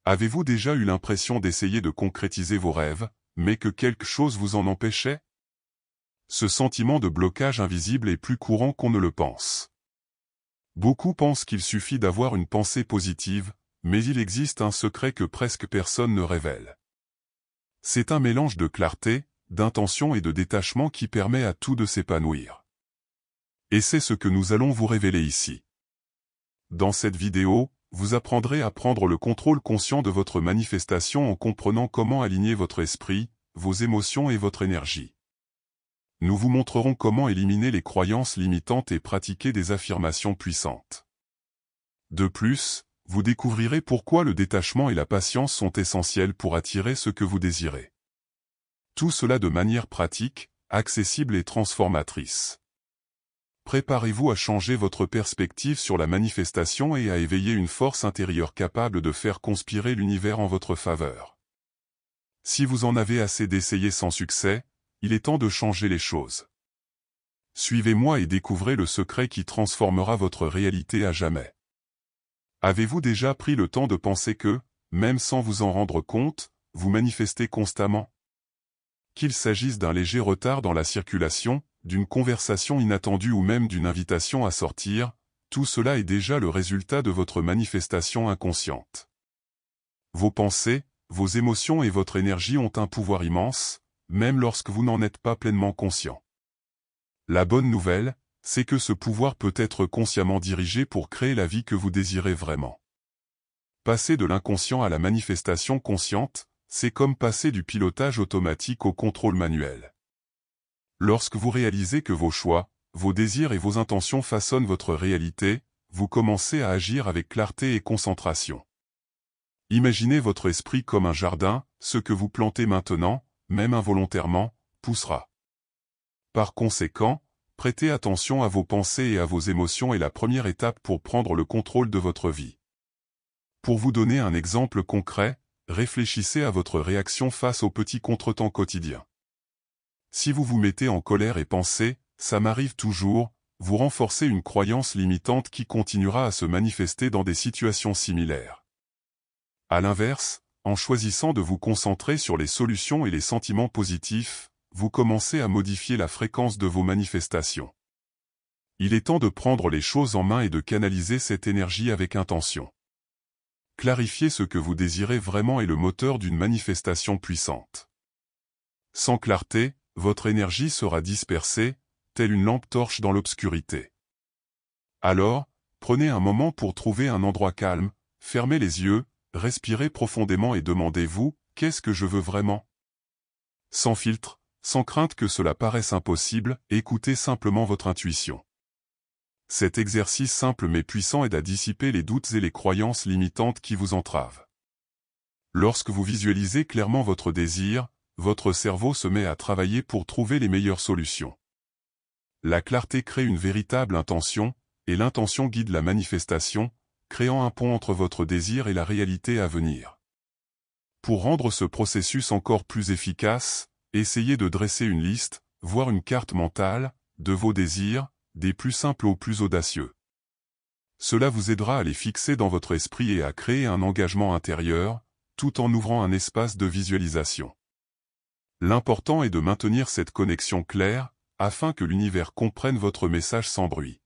Avez-vous déjà eu l'impression d'essayer de concrétiser vos rêves, mais que quelque chose vous en empêchait? Ce sentiment de blocage invisible est plus courant qu'on ne le pense. Beaucoup pensent qu'il suffit d'avoir une pensée positive, mais il existe un secret que presque personne ne révèle. C'est un mélange de clarté, d'intention et de détachement qui permet à tout de s'épanouir. Et c'est ce que nous allons vous révéler ici. Dans cette vidéo, vous apprendrez à prendre le contrôle conscient de votre manifestation en comprenant comment aligner votre esprit, vos émotions et votre énergie. Nous vous montrerons comment éliminer les croyances limitantes et pratiquer des affirmations puissantes. De plus, vous découvrirez pourquoi le détachement et la patience sont essentiels pour attirer ce que vous désirez. Tout cela de manière pratique, accessible et transformatrice. Préparez-vous à changer votre perspective sur la manifestation et à éveiller une force intérieure capable de faire conspirer l'univers en votre faveur. Si vous en avez assez d'essayer sans succès, il est temps de changer les choses. Suivez-moi et découvrez le secret qui transformera votre réalité à jamais. Avez-vous déjà pris le temps de penser que, même sans vous en rendre compte, vous manifestez constamment? Qu'il s'agisse d'un léger retard dans la circulation, d'une conversation inattendue ou même d'une invitation à sortir, tout cela est déjà le résultat de votre manifestation inconsciente. Vos pensées, vos émotions et votre énergie ont un pouvoir immense, même lorsque vous n'en êtes pas pleinement conscient. La bonne nouvelle, c'est que ce pouvoir peut être consciemment dirigé pour créer la vie que vous désirez vraiment. Passer de l'inconscient à la manifestation consciente, c'est comme passer du pilotage automatique au contrôle manuel. Lorsque vous réalisez que vos choix, vos désirs et vos intentions façonnent votre réalité, vous commencez à agir avec clarté et concentration. Imaginez votre esprit comme un jardin, ce que vous plantez maintenant, même involontairement, poussera. Par conséquent, prêtez attention à vos pensées et à vos émotions est la première étape pour prendre le contrôle de votre vie. Pour vous donner un exemple concret, réfléchissez à votre réaction face aux petits contretemps quotidiens. Si vous vous mettez en colère et pensez « ça m'arrive toujours », vous renforcez une croyance limitante qui continuera à se manifester dans des situations similaires. À l'inverse, en choisissant de vous concentrer sur les solutions et les sentiments positifs, vous commencez à modifier la fréquence de vos manifestations. Il est temps de prendre les choses en main et de canaliser cette énergie avec intention. Clarifier ce que vous désirez vraiment est le moteur d'une manifestation puissante. Sans clarté, votre énergie sera dispersée, telle une lampe torche dans l'obscurité. Alors, prenez un moment pour trouver un endroit calme, fermez les yeux, respirez profondément et demandez-vous, qu'est-ce que je veux vraiment? Sans filtre, sans crainte que cela paraisse impossible, écoutez simplement votre intuition. Cet exercice simple mais puissant aide à dissiper les doutes et les croyances limitantes qui vous entravent. Lorsque vous visualisez clairement votre désir, votre cerveau se met à travailler pour trouver les meilleures solutions. La clarté crée une véritable intention, et l'intention guide la manifestation, créant un pont entre votre désir et la réalité à venir. Pour rendre ce processus encore plus efficace, essayez de dresser une liste, voire une carte mentale, de vos désirs, des plus simples aux plus audacieux. Cela vous aidera à les fixer dans votre esprit et à créer un engagement intérieur, tout en ouvrant un espace de visualisation. L'important est de maintenir cette connexion claire, afin que l'univers comprenne votre message sans bruit.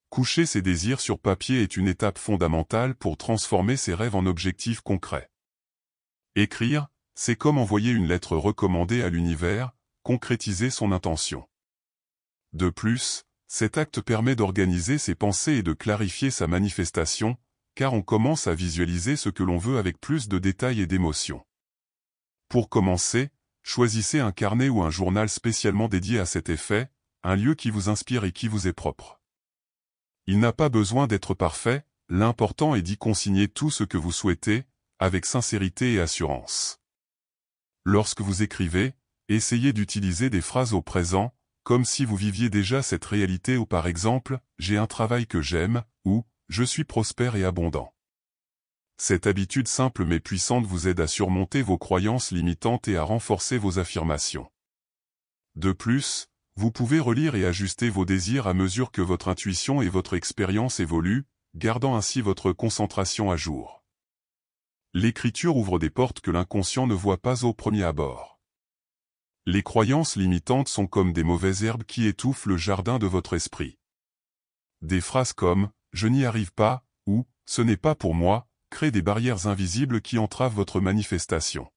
Coucher ses désirs sur papier est une étape fondamentale pour transformer ses rêves en objectifs concrets. Écrire, c'est comme envoyer une lettre recommandée à l'univers, concrétiser son intention. De plus, cet acte permet d'organiser ses pensées et de clarifier sa manifestation, car on commence à visualiser ce que l'on veut avec plus de détails et d'émotion. Pour commencer, choisissez un carnet ou un journal spécialement dédié à cet effet, un lieu qui vous inspire et qui vous est propre. Il n'a pas besoin d'être parfait, l'important est d'y consigner tout ce que vous souhaitez, avec sincérité et assurance. Lorsque vous écrivez, essayez d'utiliser des phrases au présent, comme si vous viviez déjà cette réalité ou par exemple « j'ai un travail que j'aime » ou « je suis prospère et abondant ». Cette habitude simple mais puissante vous aide à surmonter vos croyances limitantes et à renforcer vos affirmations. De plus, vous pouvez relire et ajuster vos désirs à mesure que votre intuition et votre expérience évoluent, gardant ainsi votre concentration à jour. L'écriture ouvre des portes que l'inconscient ne voit pas au premier abord. Les croyances limitantes sont comme des mauvaises herbes qui étouffent le jardin de votre esprit. Des phrases comme « je n'y arrive pas » ou « ce n'est pas pour moi » créent des barrières invisibles qui entravent votre manifestation.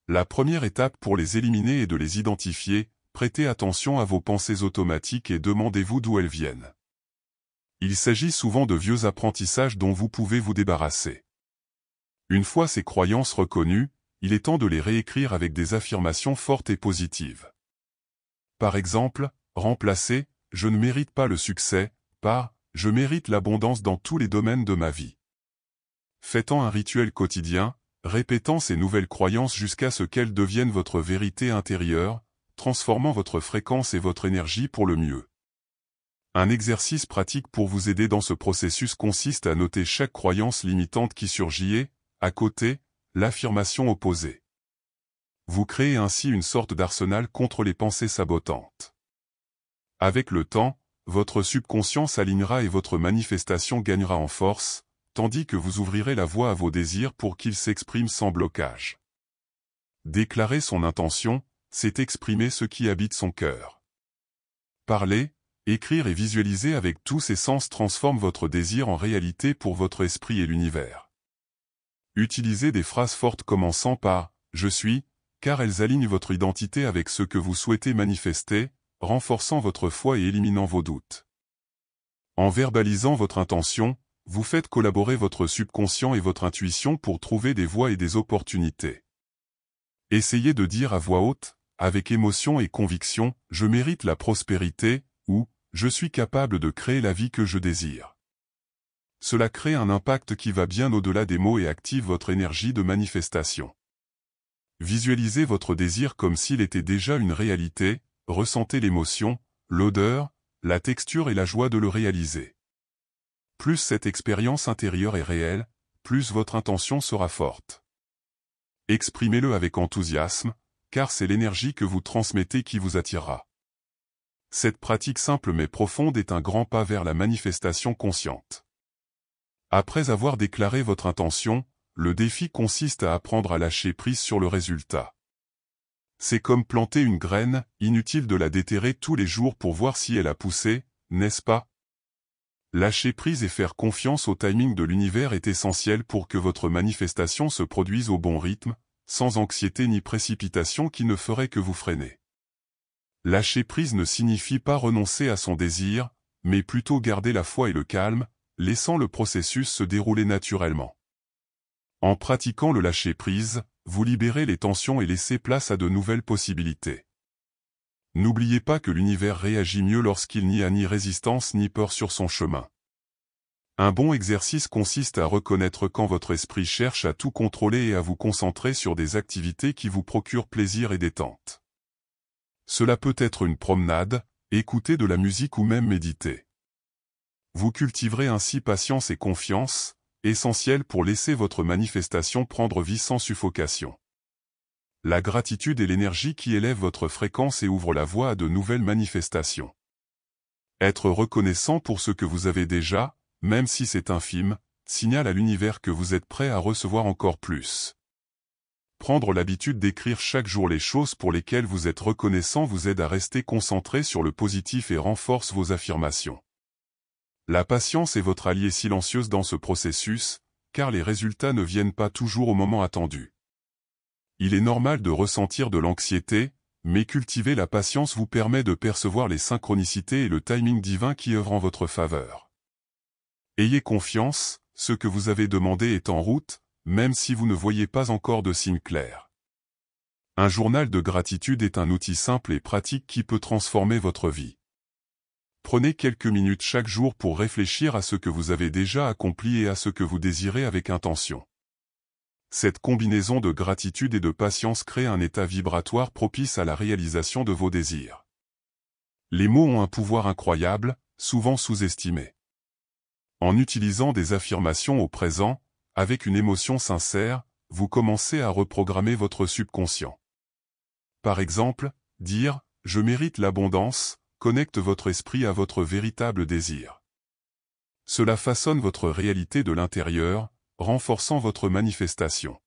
La première étape pour les éliminer est de les identifier, prêtez attention à vos pensées automatiques et demandez-vous d'où elles viennent. Il s'agit souvent de vieux apprentissages dont vous pouvez vous débarrasser. Une fois ces croyances reconnues, il est temps de les réécrire avec des affirmations fortes et positives. Par exemple, remplacez « je ne mérite pas le succès » par « je mérite l'abondance dans tous les domaines de ma vie ». Faites-en un rituel quotidien, répétant ces nouvelles croyances jusqu'à ce qu'elles deviennent votre vérité intérieure, transformant votre fréquence et votre énergie pour le mieux. Un exercice pratique pour vous aider dans ce processus consiste à noter chaque croyance limitante qui surgit et, à côté, l'affirmation opposée. Vous créez ainsi une sorte d'arsenal contre les pensées sabotantes. Avec le temps, votre subconscient s'alignera et votre manifestation gagnera en force, tandis que vous ouvrirez la voie à vos désirs pour qu'ils s'expriment sans blocage. Déclarer son intention, c'est exprimer ce qui habite son cœur. Parler, écrire et visualiser avec tous ses sens transforme votre désir en réalité pour votre esprit et l'univers. Utilisez des phrases fortes commençant par « je suis », car elles alignent votre identité avec ce que vous souhaitez manifester, renforçant votre foi et éliminant vos doutes. En verbalisant votre intention, vous faites collaborer votre subconscient et votre intuition pour trouver des voies et des opportunités. Essayez de dire à voix haute, avec émotion et conviction, « je mérite la prospérité » ou « je suis capable de créer la vie que je désire ». Cela crée un impact qui va bien au-delà des mots et active votre énergie de manifestation. Visualisez votre désir comme s'il était déjà une réalité, ressentez l'émotion, l'odeur, la texture et la joie de le réaliser. Plus cette expérience intérieure est réelle, plus votre intention sera forte. Exprimez-le avec enthousiasme, car c'est l'énergie que vous transmettez qui vous attirera. Cette pratique simple mais profonde est un grand pas vers la manifestation consciente. Après avoir déclaré votre intention, le défi consiste à apprendre à lâcher prise sur le résultat. C'est comme planter une graine, inutile de la déterrer tous les jours pour voir si elle a poussé, n'est-ce pas? Lâcher prise et faire confiance au timing de l'univers est essentiel pour que votre manifestation se produise au bon rythme, sans anxiété ni précipitation qui ne ferait que vous freiner. Lâcher prise ne signifie pas renoncer à son désir, mais plutôt garder la foi et le calme, laissant le processus se dérouler naturellement. En pratiquant le lâcher-prise, vous libérez les tensions et laissez place à de nouvelles possibilités. N'oubliez pas que l'univers réagit mieux lorsqu'il n'y a ni résistance ni peur sur son chemin. Un bon exercice consiste à reconnaître quand votre esprit cherche à tout contrôler et à vous concentrer sur des activités qui vous procurent plaisir et détente. Cela peut être une promenade, écouter de la musique ou même méditer. Vous cultiverez ainsi patience et confiance, essentiels pour laisser votre manifestation prendre vie sans suffocation. La gratitude est l'énergie qui élève votre fréquence et ouvre la voie à de nouvelles manifestations. Être reconnaissant pour ce que vous avez déjà, même si c'est infime, signale à l'univers que vous êtes prêt à recevoir encore plus. Prendre l'habitude d'écrire chaque jour les choses pour lesquelles vous êtes reconnaissant vous aide à rester concentré sur le positif et renforce vos affirmations. La patience est votre allié silencieuse dans ce processus, car les résultats ne viennent pas toujours au moment attendu. Il est normal de ressentir de l'anxiété, mais cultiver la patience vous permet de percevoir les synchronicités et le timing divin qui œuvrent en votre faveur. Ayez confiance, ce que vous avez demandé est en route, même si vous ne voyez pas encore de signes clairs. Un journal de gratitude est un outil simple et pratique qui peut transformer votre vie. Prenez quelques minutes chaque jour pour réfléchir à ce que vous avez déjà accompli et à ce que vous désirez avec intention. Cette combinaison de gratitude et de patience crée un état vibratoire propice à la réalisation de vos désirs. Les mots ont un pouvoir incroyable, souvent sous-estimé. En utilisant des affirmations au présent, avec une émotion sincère, vous commencez à reprogrammer votre subconscient. Par exemple, dire « je mérite l'abondance » connecte votre esprit à votre véritable désir. Cela façonne votre réalité de l'intérieur, renforçant votre manifestation.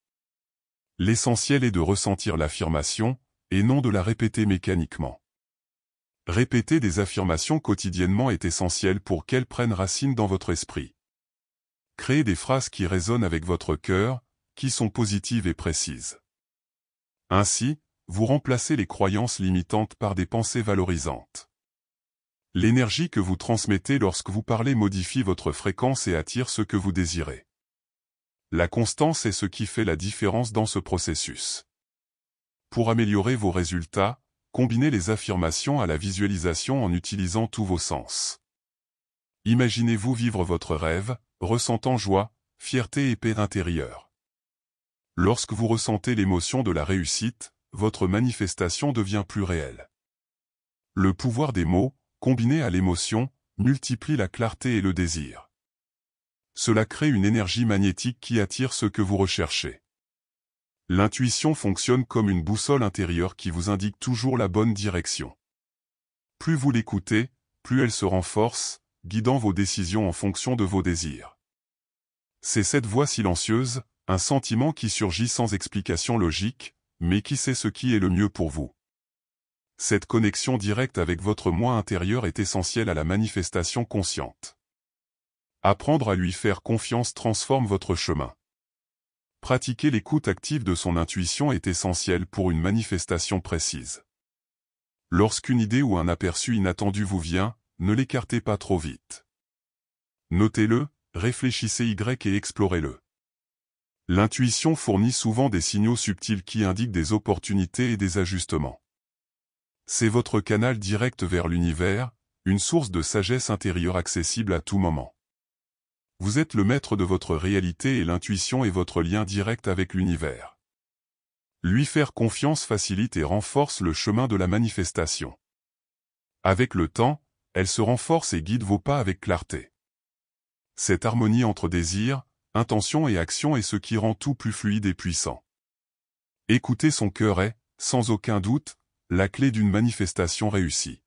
L'essentiel est de ressentir l'affirmation, et non de la répéter mécaniquement. Répéter des affirmations quotidiennement est essentiel pour qu'elles prennent racine dans votre esprit. Créez des phrases qui résonnent avec votre cœur, qui sont positives et précises. Ainsi, vous remplacez les croyances limitantes par des pensées valorisantes. L'énergie que vous transmettez lorsque vous parlez modifie votre fréquence et attire ce que vous désirez. La constance est ce qui fait la différence dans ce processus. Pour améliorer vos résultats, combinez les affirmations à la visualisation en utilisant tous vos sens. Imaginez-vous vivre votre rêve, ressentant joie, fierté et paix intérieure. Lorsque vous ressentez l'émotion de la réussite, votre manifestation devient plus réelle. Le pouvoir des mots, combiné à l'émotion, multiplie la clarté et le désir. Cela crée une énergie magnétique qui attire ce que vous recherchez. L'intuition fonctionne comme une boussole intérieure qui vous indique toujours la bonne direction. Plus vous l'écoutez, plus elle se renforce, guidant vos décisions en fonction de vos désirs. C'est cette voix silencieuse, un sentiment qui surgit sans explication logique, mais qui sait ce qui est le mieux pour vous. Cette connexion directe avec votre moi intérieur est essentielle à la manifestation consciente. Apprendre à lui faire confiance transforme votre chemin. Pratiquer l'écoute active de son intuition est essentiel pour une manifestation précise. Lorsqu'une idée ou un aperçu inattendu vous vient, ne l'écartez pas trop vite. Notez-le, réfléchissez et explorez-le. L'intuition fournit souvent des signaux subtils qui indiquent des opportunités et des ajustements. C'est votre canal direct vers l'univers, une source de sagesse intérieure accessible à tout moment. Vous êtes le maître de votre réalité et l'intuition est votre lien direct avec l'univers. Lui faire confiance facilite et renforce le chemin de la manifestation. Avec le temps, elle se renforce et guide vos pas avec clarté. Cette harmonie entre désir, intention et action est ce qui rend tout plus fluide et puissant. Écouter son cœur est, sans aucun doute, la clé d'une manifestation réussie.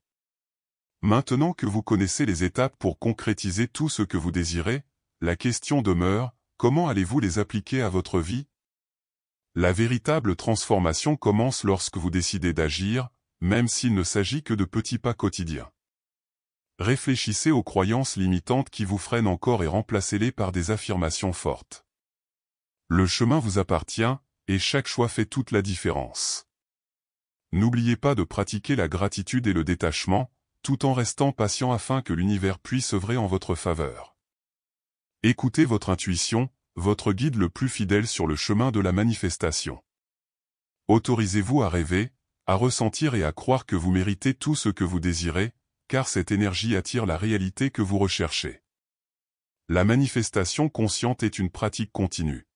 Maintenant que vous connaissez les étapes pour concrétiser tout ce que vous désirez, la question demeure, comment allez-vous les appliquer à votre vie? La véritable transformation commence lorsque vous décidez d'agir, même s'il ne s'agit que de petits pas quotidiens. Réfléchissez aux croyances limitantes qui vous freinent encore et remplacez-les par des affirmations fortes. Le chemin vous appartient, et chaque choix fait toute la différence. N'oubliez pas de pratiquer la gratitude et le détachement, tout en restant patient afin que l'univers puisse œuvrer en votre faveur. Écoutez votre intuition, votre guide le plus fidèle sur le chemin de la manifestation. Autorisez-vous à rêver, à ressentir et à croire que vous méritez tout ce que vous désirez, car cette énergie attire la réalité que vous recherchez. La manifestation consciente est une pratique continue.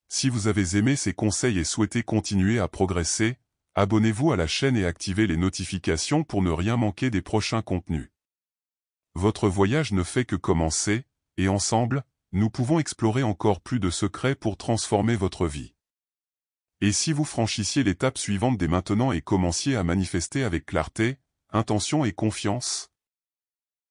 Si vous avez aimé ces conseils et souhaitez continuer à progresser, abonnez-vous à la chaîne et activez les notifications pour ne rien manquer des prochains contenus. Votre voyage ne fait que commencer, et ensemble, nous pouvons explorer encore plus de secrets pour transformer votre vie. Et si vous franchissiez l'étape suivante dès maintenant et commenciez à manifester avec clarté, intention et confiance?